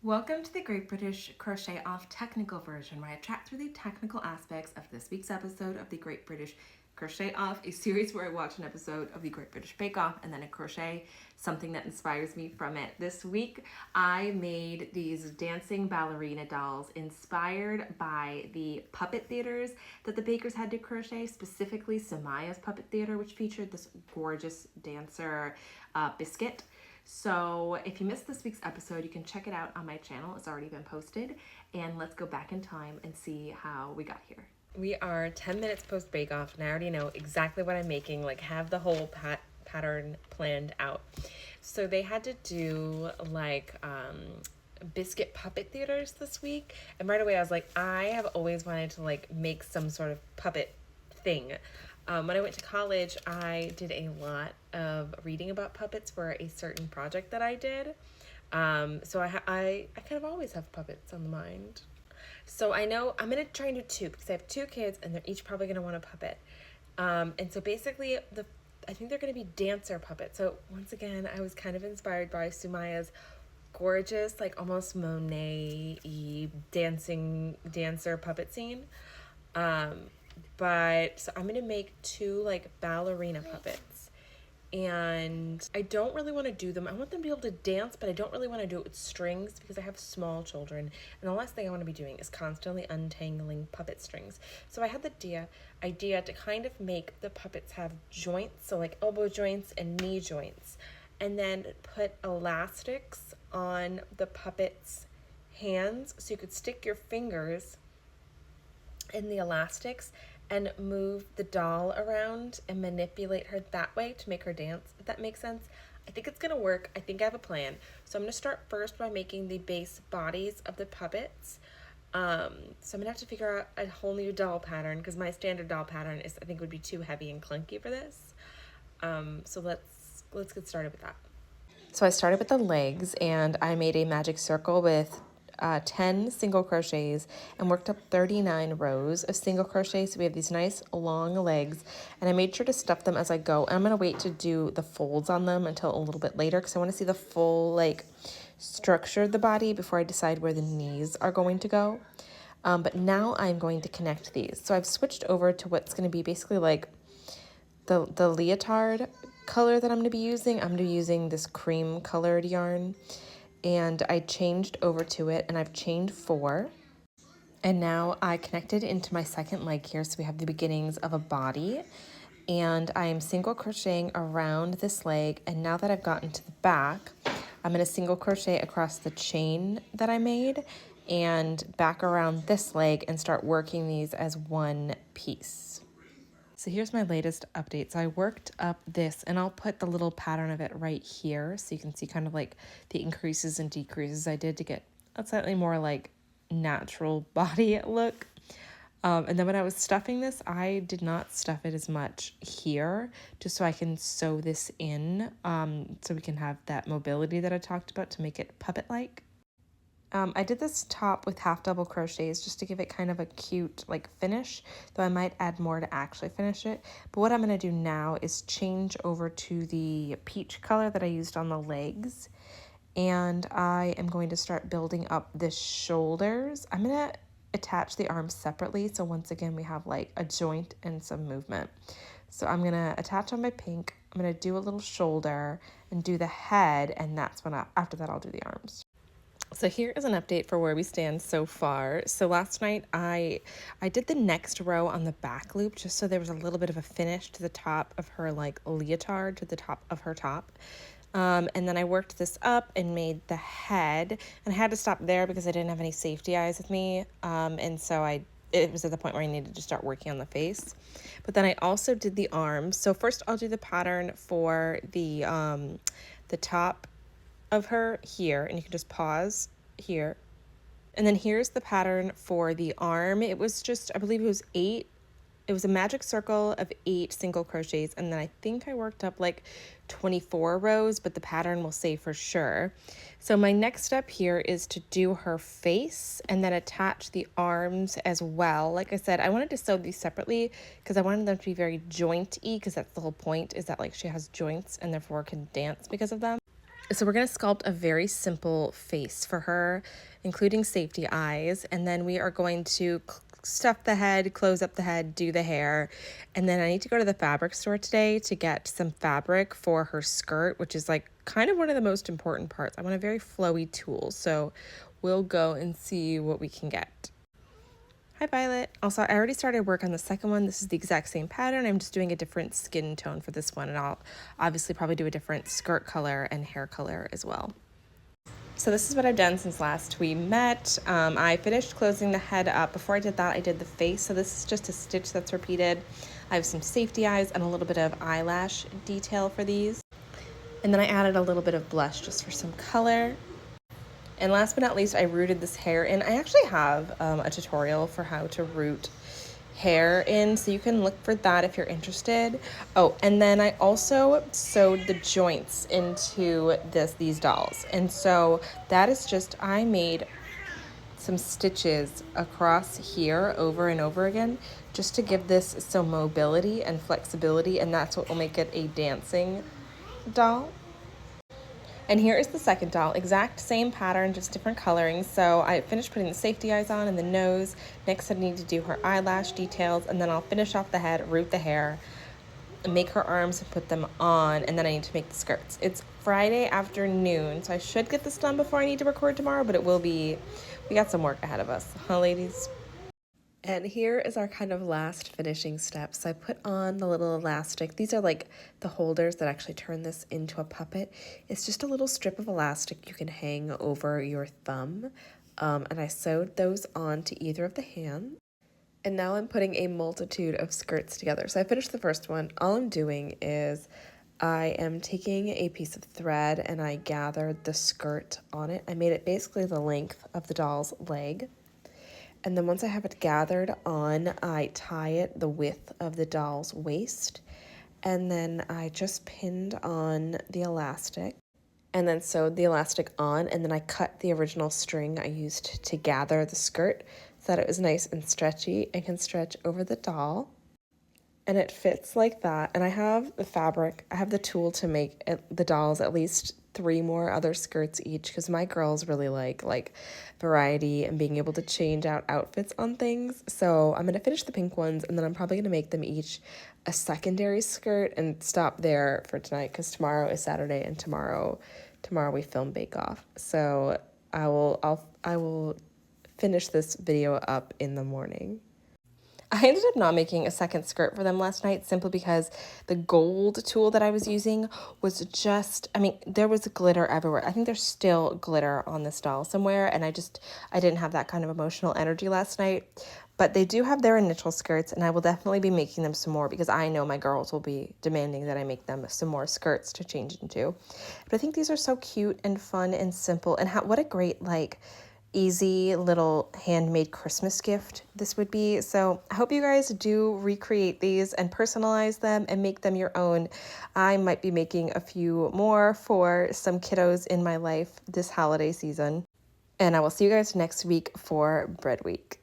Welcome to the Great British Crochet Off technical version, where I chat through the technical aspects of this week's episode of the Great British Crochet Off, a series where I watch an episode of the Great British Bake Off and then I crochet something that inspires me from it. This week I made these dancing ballerina dolls inspired by the puppet theaters that the bakers had to crochet, specifically Samaya's puppet theater, which featured this gorgeous dancer, Biscuit. So if you missed this week's episode, you can check it out on my channel. It's already been posted. And let's go back in time and see how we got here. We are 10 minutes post bake off and I already know exactly what I'm making, like have the whole pattern planned out. So they had to do like Biscuit puppet theaters this week. And right away I was like, I have always wanted to like make some sort of puppet thing. When I went to college, I did a lot of reading about puppets for a certain project that I did. So I kind of always have puppets on the mind. So I know I'm going to try and do two because I have two kids and they're each probably going to want a puppet. And so basically, I think they're going to be dancer puppets. So once again, I was kind of inspired by Sumaya's gorgeous, like almost Monet-y dancer puppet scene. But so I'm going to make two like ballerina puppets. And I don't really want to do them. I want them to be able to dance, but I don't really want to do it with strings because I have small children. And the last thing I want to be doing is constantly untangling puppet strings. So I had the idea to kind of make the puppets have joints, so like elbow joints and knee joints, and then put elastics on the puppets' hands so you could stick your fingers in the elastics and move the doll around and manipulate her that way to make her dance, if that makes sense. I think it's gonna work. I think I have a plan. So I'm gonna start first by making the base bodies of the puppets. So I'm gonna have to figure out a whole new doll pattern because my standard doll pattern I think would be too heavy and clunky for this. So let's get started with that. So I started with the legs and I made a magic circle with 10 single crochets and worked up 39 rows of single crochets. So we have these nice long legs and I made sure to stuff them as I go. And I'm going to wait to do the folds on them until a little bit later because I want to see the full like structure of the body before I decide where the knees are going to go. But now I'm going to connect these. So I've switched over to what's going to be basically like the leotard color that I'm going to be using. I'm going to be using this cream colored yarn. And I changed over to it and I've chained 4. And now I connected into my second leg here. So we have the beginnings of a body and I am single crocheting around this leg. And now that I've gotten to the back, I'm going to single crochet across the chain that I made and back around this leg and start working these as one piece. So here's my latest update. So I worked up this and I'll put the little pattern of it right here so you can see kind of like the increases and decreases I did to get a slightly more like natural body look. And then when I was stuffing this, I did not stuff it as much here just so I can sew this in so we can have that mobility that I talked about to make it puppet-like. I did this top with half double crochets just to give it kind of a cute like finish, though I might add more to actually finish it. But what I'm going to do now is change over to the peach color that I used on the legs. And I am going to start building up the shoulders. I'm going to attach the arms separately. So once again, we have like a joint and some movement. So I'm going to attach on my pink. I'm going to do a little shoulder and do the head. And that's when after that, I'll do the arms. So here is an update for where we stand so far. So last night I did the next row on the back loop just so there was a little bit of a finish to the top of her like leotard, to the top of her top. And then I worked this up and made the head, and I had to stop there because I didn't have any safety eyes with me. And so it was at the point where I needed to start working on the face. But then I also did the arms. So first I'll do the pattern for the top of her here, and you can just pause here. And then here's the pattern for the arm. It was just, I believe it was 8. It was a magic circle of 8 single crochets, and then I think I worked up like 24 rows, but the pattern will say for sure. So my next step here is to do her face and then attach the arms as well. Like I said, I wanted to sew these separately because I wanted them to be very jointy, because that's the whole point, is that like she has joints and therefore can dance because of them. So we're going to sculpt a very simple face for her, including safety eyes. And then we are going to stuff the head, close up the head, do the hair. And then I need to go to the fabric store today to get some fabric for her skirt, which is like kind of one of the most important parts. I want a very flowy tulle. So we'll go and see what we can get. Hi, Violet. Also, I already started work on the second one. This is the exact same pattern. I'm just doing a different skin tone for this one, and I'll obviously probably do a different skirt color and hair color as well. So this is what I've done since last we met. I finished closing the head up. Before I did that, I did the face. So this is just a stitch that's repeated. I have some safety eyes and a little bit of eyelash detail for these. And then I added a little bit of blush just for some color. And last but not least, I rooted this hair in. I actually have a tutorial for how to root hair in, so you can look for that if you're interested. Oh, and then I also sewed the joints into these dolls. And so that is just, I made some stitches across here over and over again just to give this some mobility and flexibility, and that's what will make it a dancing doll. And here is the second doll, exact same pattern, just different coloring. So I finished putting the safety eyes on and the nose. Next I need to do her eyelash details, and then I'll finish off the head, root the hair, make her arms and put them on, and then I need to make the skirts. It's Friday afternoon, so I should get this done before I need to record tomorrow, but we got some work ahead of us. Huh, ladies? And here is our kind of last finishing step. So I put on the little elastic. These are like the holders that actually turn this into a puppet. It's just a little strip of elastic you can hang over your thumb. And I sewed those on to either of the hands. And now I'm putting a multitude of skirts together. So I finished the first one. All I'm doing is I am taking a piece of thread and I gathered the skirt on it. I made it basically the length of the doll's leg. And then once I have it gathered on, I tie it the width of the doll's waist. And then I just pinned on the elastic and then sewed the elastic on. And then I cut the original string I used to gather the skirt so that it was nice and stretchy and can stretch over the doll. And it fits like that. And I have the fabric, I have the tool to make the dolls at least 3 more other skirts each, because my girls really like variety and being able to change out outfits on things. So I'm going to finish the pink ones, and then I'm probably going to make them each a secondary skirt and stop there for tonight, because tomorrow is Saturday and tomorrow we film Bake Off. So I will finish this video up in the morning. I ended up not making a second skirt for them last night simply because the gold tool that I was using was just, there was glitter everywhere. I think there's still glitter on this doll somewhere, and I didn't have that kind of emotional energy last night. But they do have their initial skirts, and I will definitely be making them some more because I know my girls will be demanding that I make them some more skirts to change into. But I think these are so cute and fun and simple, and what a great, easy little handmade Christmas gift this would be. So I hope you guys do recreate these and personalize them and make them your own. I might be making a few more for some kiddos in my life this holiday season. And I will see you guys next week for Bread Week.